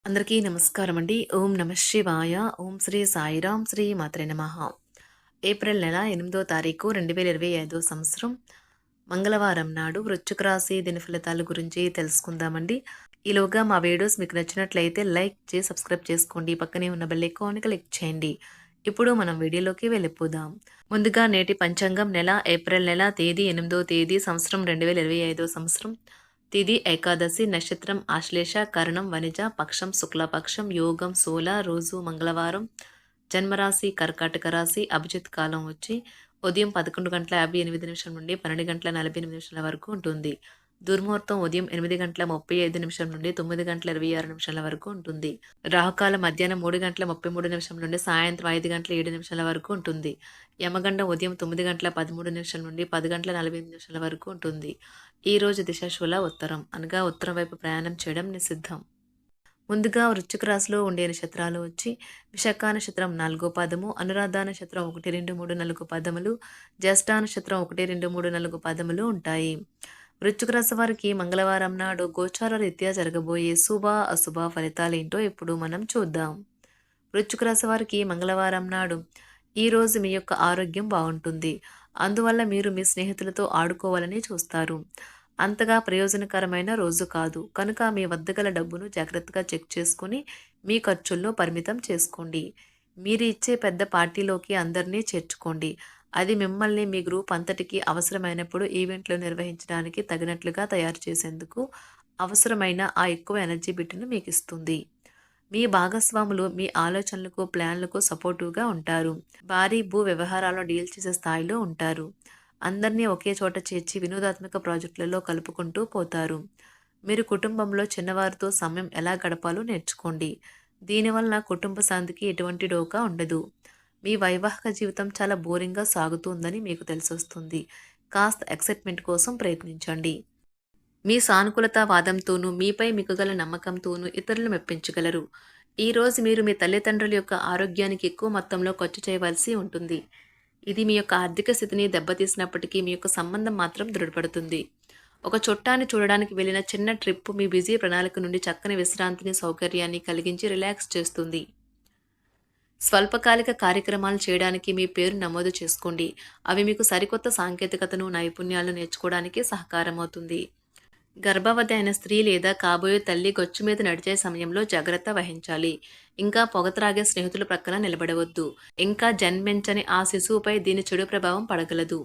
అందరికీ నమస్కారం అండి. ఓం నమ శివాయ. ఓం శ్రీ సాయిరాం శ్రీ మాత్రే నమః. ఏప్రిల్ నెల 8వ తారీఖు 2025 సంవత్సరం మంగళవారం నాడు వృశ్చిక రాశి దినఫలితాల గురించి తెలుసుకుందామండి. ఈలోగా మా వీడియోస్ మీకు నచ్చినట్లయితే లైక్ చేసి సబ్స్క్రైబ్ చేసుకోండి. పక్కనే ఉన్న బెల్ ఐకాన్ క్లిక్ చేయండి. ఇప్పుడు మనం వీడియోలోకి వెళ్ళిపోదాం. ముందుగా నేటి పంచాంగం నెల ఏప్రిల్ నెల తేదీ 8వ తేదీ సంవత్సరం 2025 సంవత్సరం తిథి ఏకాదశి నక్షత్రం ఆశ్లేష కరణం వనిజ పక్షం శుక్లపక్షం యోగం శూల రోజు మంగళవారం జన్మరాశి కర్కాటక రాశి అభిజిత్ కాలం వచ్చి ఉదయం 11:58 నుండి 12:48 వరకు ఉంటుంది. దుర్ముహూర్తం ఉదయం 8:35 నుండి 9:26 వరకు ఉంటుంది. రాహుకాలం మధ్యాహ్నం 3:33 నుండి సాయంత్రం 5:07 వరకు ఉంటుంది. యమగండం ఉదయం 9:13 నుండి 10:45 వరకు ఉంటుంది. ఈ రోజు దిశాశూల ఉత్తరం అనగా ఉత్తరం వైపు ప్రయాణం చేయడం నిషిద్ధం. ముందుగా వృశ్చిక రాశిలో ఉండే నక్షత్రాలు వచ్చి విశాఖ నక్షత్రం 4వ పాదము, అనురాధ నక్షత్రం 1, 2, 3, 4 పాదములు, జ్యేష్ఠ నక్షత్రం 1, 2, 3, 4 పాదములు ఉంటాయి. వృశ్చిక రాశి వారికి మంగళవారం నాడు గోచార రీత్యా జరగబోయే శుభ అశుభ ఫలితాలేంటో ఇప్పుడు మనం చూద్దాం. వృశ్చిక రాశి వారికి మంగళవారం నాడు ఈ రోజు మీ యొక్క ఆరోగ్యం బాగుంటుంది. అందువల్ల మీరు మీ స్నేహితులతో ఆడుకోవాలని చూస్తారు. అంతగా ప్రయోజనకరమైన రోజు కాదు కనుక మీ వద్ద గల డబ్బును జాగ్రత్తగా చెక్ చేసుకుని మీ ఖర్చుల్లో పరిమితం చేసుకోండి. మీరు ఇచ్చే పెద్ద పార్టీలోకి అందరినీ చేర్చుకోండి. అది మిమ్మల్ని మీ గ్రూప్ అంతటికి అవసరమైనప్పుడు ఈవెంట్లు నిర్వహించడానికి తగినట్లుగా తయారు చేసేందుకు అవసరమైన ఆ ఎక్కువ ఎనర్జీ బిట్టును మీకు ఇస్తుంది. మీ భాగస్వాములు మీ ఆలోచనలకు ప్లాన్లకు సపోర్టివ్గా ఉంటారు. భారీ భూ వ్యవహారాలను డీల్ చేసే స్థాయిలో ఉంటారు. అందరినీ ఒకే చోట చేర్చి వినోదాత్మక ప్రాజెక్టులలో కలుపుకుంటూ పోతారు. మీరు కుటుంబంలో చిన్నవారితో సమయం ఎలా గడపాలో నేర్చుకోండి. దీనివలన కుటుంబ శాంతికి ఎటువంటి డోకా ఉండదు. మీ వైవాహిక జీవితం చాలా బోరింగ్గా సాగుతుందని మీకు తెలిసొస్తుంది. కాస్త ఎక్సైట్మెంట్ కోసం ప్రయత్నించండి. మీ సానుకూలతావాదంతోనూ మీపై మీకు గల నమ్మకంతోనూ ఇతరులు మెప్పించగలరు. ఈరోజు మీరు మీ తల్లిదండ్రుల యొక్క ఆరోగ్యానికి ఎక్కువ మొత్తంలో ఖర్చు చేయవలసి ఉంటుంది. ఇది మీ యొక్క ఆర్థిక స్థితిని దెబ్బతీసినప్పటికీ మీ యొక్క సంబంధం మాత్రం దృఢపడుతుంది. ఒక చుట్టాన్ని చూడడానికి వెళ్ళిన చిన్న ట్రిప్ మీ బిజీ ప్రణాళిక నుండి చక్కని విశ్రాంతిని సౌకర్యాన్ని కలిగించి రిలాక్స్ చేస్తుంది. స్వల్పకాలిక కార్యక్రమాలు చేయడానికి మీ పేరు నమోదు చేసుకోండి. అవి మీకు సరికొత్త సాంకేతికతను నైపుణ్యాలు నేర్చుకోవడానికి సహకారమవుతుంది. గర్భవతి అయిన స్త్రీ లేదా కాబోయే తల్లి గొచ్చు మీద నడిచే సమయంలో జాగ్రత్త వహించాలి. ఇంకా పొగ త్రాగే స్నేహితుల ప్రక్కన నిలబడవద్దు. ఇంకా జన్మించని ఆ శిశువుపై దీని చెడు ప్రభావం పడగలదు.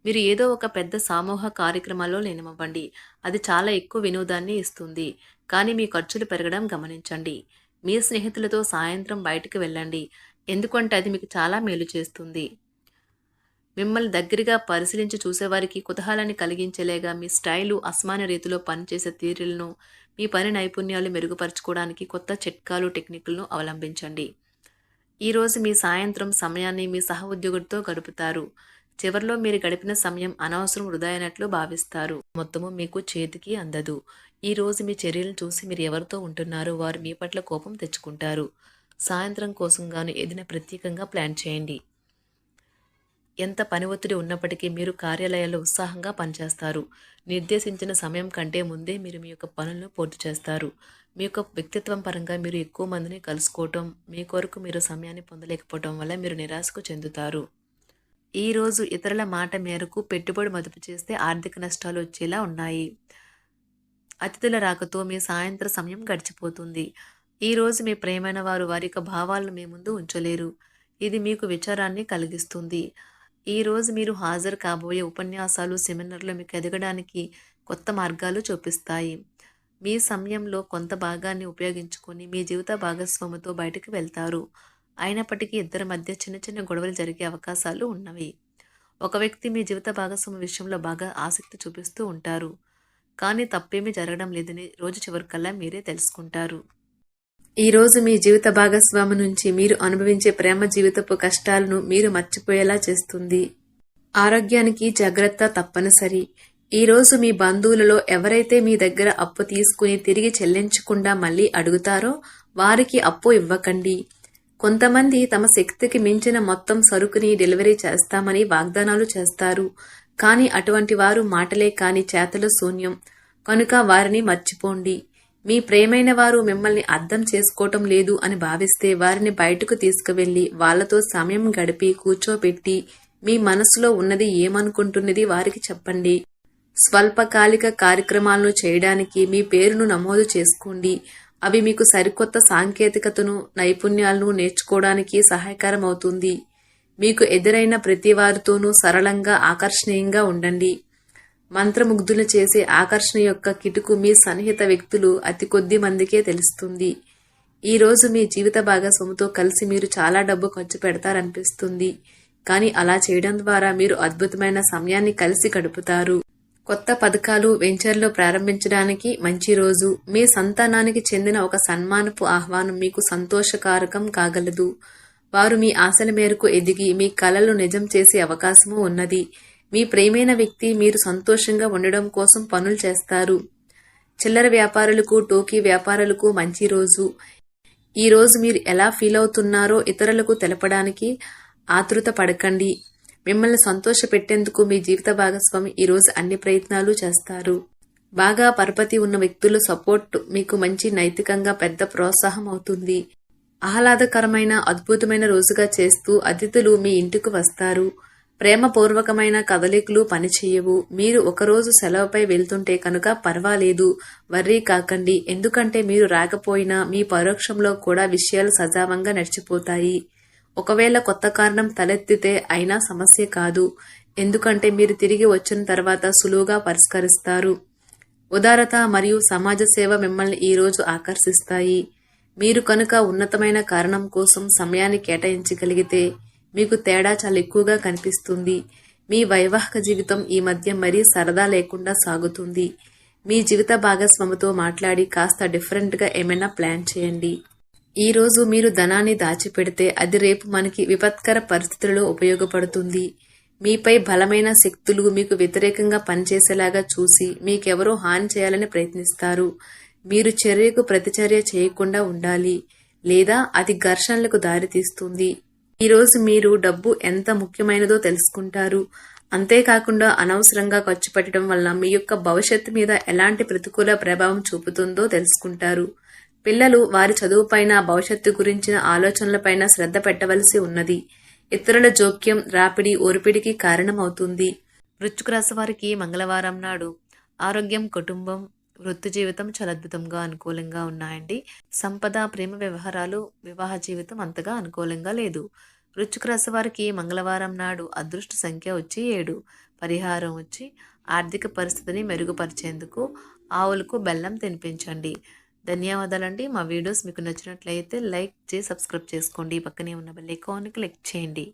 మీరు ఏదో ఒక పెద్ద సమూహ కార్యక్రమాల్లో లీనమవ్వండి. అది చాలా ఎక్కువ వినోదాన్ని ఇస్తుంది. కానీ మీ ఖర్చులు పెరగడం గమనించండి. మీ స్నేహితులతో సాయంత్రం బయటికి వెళ్ళండి. ఎందుకంటే అది మీకు చాలా మేలు చేస్తుంది. మిమ్మల్ని దగ్గరగా పరిశీలించి చూసేవారికి కుతూహలాన్ని కలిగించేలాగా మీ స్టైలు అసమాన రీతిలో పనిచేసే తీరులను మీ పని నైపుణ్యాలు మెరుగుపరచుకోవడానికి కొత్త చిట్కాలు టెక్నిక్లను అవలంబించండి. ఈరోజు మీ సాయంత్రం సమయాన్ని మీ సహ ఉద్యోగుడితో గడుపుతారు. చివరిలో మీరు గడిపిన సమయం అనవసరం వృధా అయినట్లు భావిస్తారు. మొత్తము మీకు చేతికి అందదు. ఈరోజు మీ చర్యలను చూసి మీరు ఎవరితో ఉంటున్నారో వారు మీ పట్ల కోపం తెచ్చుకుంటారు. సాయంత్రం కోసం గాను ఏదైనా ప్రత్యేకంగా ప్లాన్ చేయండి. ఎంత పని ఒత్తిడి ఉన్నప్పటికీ మీరు కార్యాలయాల్లో ఉత్సాహంగా పనిచేస్తారు. నిర్దేశించిన సమయం కంటే ముందే మీరు మీ యొక్క పనులను పూర్తి చేస్తారు. మీ యొక్క వ్యక్తిత్వం పరంగా మీరు ఎక్కువ మందిని కలుసుకోవటం, మీ కొరకు మీరు సమయాన్ని పొందలేకపోవటం వల్ల మీరు నిరాశకు చెందుతారు. ఈరోజు ఇతరుల మాట మేరకు పెట్టుబడి మదుపు చేస్తే ఆర్థిక నష్టాలు వచ్చేలా ఉన్నాయి. అతిథుల రాకతో మీ సాయంత్ర సమయం గడిచిపోతుంది. ఈరోజు మీ ప్రియమైన వారు వారి యొక్క భావాలను మీ ముందు ఉంచలేరు. ఇది మీకు విచారాన్ని కలిగిస్తుంది. ఈరోజు మీరు హాజరు కాబోయే ఉపన్యాసాలు సెమినార్లు మీకు ఎదగడానికి కొత్త మార్గాలు చూపిస్తాయి. మీ సమయంలో కొంత భాగాన్ని ఉపయోగించుకొని మీ జీవిత భాగస్వామితో బయటకు వెళ్తారు. అయినప్పటికీ ఇద్దరి మధ్య చిన్న చిన్న గొడవలు జరిగే అవకాశాలు ఉన్నవి. ఒక వ్యక్తి మీ జీవిత భాగస్వామి విషయంలో బాగా ఆసక్తి చూపిస్తూ ఉంటారు. కానీ తప్పేమీ జరగడం లేదని రోజు చివరికల్లా మీరే తెలుసుకుంటారు. ఈరోజు మీ జీవిత భాగస్వామి నుంచి మీరు అనుభవించే ప్రేమ జీవితపు కష్టాలను మీరు మర్చిపోయేలా చేస్తుంది. ఆరోగ్యానికి జాగ్రత్త తప్పనిసరి. ఈరోజు మీ బంధువులలో ఎవరైతే మీ దగ్గర అప్పు తీసుకుని తిరిగి చెల్లించకుండా మళ్ళీ అడుగుతారో వారికి అప్పు ఇవ్వకండి. కొంతమంది తమ శక్తికి మించిన మొత్తం సరుకుని డెలివరీ చేస్తామని వాగ్దానాలు చేస్తారు. కానీ అటువంటి వారు మాటలే కాని చేతలు శూన్యం. కనుక వారిని మర్చిపోండి. మీ ప్రియమైన వారు మిమ్మల్ని అర్థం చేసుకోవటం లేదు అని భావిస్తే వారిని బయటకు తీసుకువెళ్లి వాళ్ళతో సమయం గడిపి కూర్చోబెట్టి మీ మనసులో ఉన్నది ఏమనుకుంటున్నది వారికి చెప్పండి. స్వల్పకాలిక కార్యక్రమాలను చేయడానికి మీ పేరును నమోదు చేసుకోండి. అవి మీకు సరికొత్త సాంకేతికతను, నైపుణ్యాలను నేర్చుకోవడానికి సహాయకరం అవుతుంది. మీకు ఎదురైన ప్రతి వారితోనూ సరళంగా, ఆకర్షణీయంగా ఉండండి. మంత్రముగ్ధులు చేసే ఆకర్షణ యొక్క కిటుకు మీ సన్నిహిత వ్యక్తులు అతి కొద్ది మందికే తెలుస్తుంది. ఈ రోజు మీ జీవిత భాగస్వామితో కలిసి మీరు చాలా డబ్బు ఖర్చు పెడతారనిపిస్తుంది. కానీ అలా చేయడం ద్వారా మీరు అద్భుతమైన సమయాన్ని కలిసి గడుపుతారు. కొత్త పథకాలు, వెంచర్లు ప్రారంభించడానికి మంచి రోజు. మీ సంతానానికి చెందిన ఒక సన్మానపు ఆహ్వానం మీకు సంతోషకారకం కాగలదు. వారు మీ ఆశల మేరకు ఎదిగి మీ కలలు నిజం చేసే అవకాశము ఉన్నది. మీ ప్రియమైన వ్యక్తి మీరు సంతోషంగా ఉండడం కోసం పనులు చేస్తారు. చిల్లర వ్యాపారులకు, టోకీ వ్యాపారులకు మంచి రోజు. ఈ రోజు మీరు ఎలా ఫీల్ అవుతున్నారో ఇతరులకు తెలపడానికి ఆతృత పడకండి. మిమ్మల్ని సంతోష పెట్టేందుకు మీ జీవిత భాగస్వామి ఈరోజు అన్ని ప్రయత్నాలు చేస్తారు. బాగా పరపతి ఉన్న వ్యక్తుల సపోర్ట్ మీకు మంచి నైతికంగా పెద్ద ప్రోత్సాహం అవుతుంది. ఆహ్లాదకరమైన, అద్భుతమైన రోజుగా చేస్తూ అతిథులు మీ ఇంటికి వస్తారు. ప్రేమపూర్వకమైన కదలికలు పనిచేయవు. మీరు ఒకరోజు సెలవుపై వెళ్తుంటే కనుక పర్వాలేదు, వర్రీ కాకండి. ఎందుకంటే మీరు రాకపోయినా మీ పరోక్షంలో కూడా విషయాలు సజావంగా నడిచిపోతాయి. ఒకవేళ కొత్త కారణం తలెత్తితే అయినా సమస్య కాదు. ఎందుకంటే మీరు తిరిగి వచ్చిన తర్వాత సులువుగా పరిష్కరిస్తారు. ఉదారత మరియు సమాజ సేవ మిమ్మల్ని ఈరోజు ఆకర్షిస్తాయి. మీరు కనుక ఉన్నతమైన కారణం కోసం సమయాన్ని కేటాయించగలిగితే మీకు తేడా చాలా ఎక్కువగా కనిపిస్తుంది. మీ వైవాహిక జీవితం ఈ మధ్య మరీ సరదా లేకుండా సాగుతుంది. మీ జీవిత భాగస్వామితో మాట్లాడి కాస్త డిఫరెంట్గా ఏమైనా ప్లాన్ చేయండి. ఈ రోజు మీరు ధనాన్ని దాచిపెడితే అది రేపు మనకి విపత్కర పరిస్థితులలో ఉపయోగపడుతుంది. మీపై బలమైన శక్తులు మీకు వ్యతిరేకంగా పనిచేసేలాగా చూసి మీకెవరో హాని చేయాలని ప్రయత్నిస్తారు. మీరు చర్యకు ప్రతిచర్య చేయకుండా ఉండాలి, లేదా అది ఘర్షణలకు దారితీస్తుంది. ఈరోజు మీరు డబ్బు ఎంత ముఖ్యమైనదో తెలుసుకుంటారు. అంతేకాకుండా అనవసరంగా ఖర్చు పెట్టడం వల్ల మీ యొక్క భవిష్యత్తు మీద ఎలాంటి ప్రతికూల ప్రభావం చూపుతుందో తెలుసుకుంటారు. పిల్లలు వారి చదువుపైన, భవిష్యత్తు గురించిన ఆలోచనలపైన శ్రద్ధ పెట్టవలసి ఉన్నది. ఇతరుల జోక్యం, రాపిడి, ఒరిపిడికి కారణమవుతుంది. వృశ్చిక రాశి వారికి మంగళవారం నాడు ఆరోగ్యం, కుటుంబం, వృత్తి జీవితం చాలా అద్భుతంగా అనుకూలంగా ఉన్నాయండి. సంపద, ప్రేమ వ్యవహారాలు, వివాహ జీవితం అంతగా అనుకూలంగా లేదు. వృశ్చిక రాశి వారికి మంగళవారం నాడు అదృష్ట సంఖ్య వచ్చి 7. పరిహారం వచ్చి ఆర్థిక పరిస్థితిని మెరుగుపరిచేందుకు ఆవులకు బెల్లం తినిపించండి. ధన్యవాదాలండి. మా వీడియోస్ మీకు నచ్చినట్లయితే లైక్ చేసి సబ్స్క్రైబ్ చేసుకోండి. పక్కనే ఉన్న బెల్ ఐకాన్కి క్లిక్ చేయండి.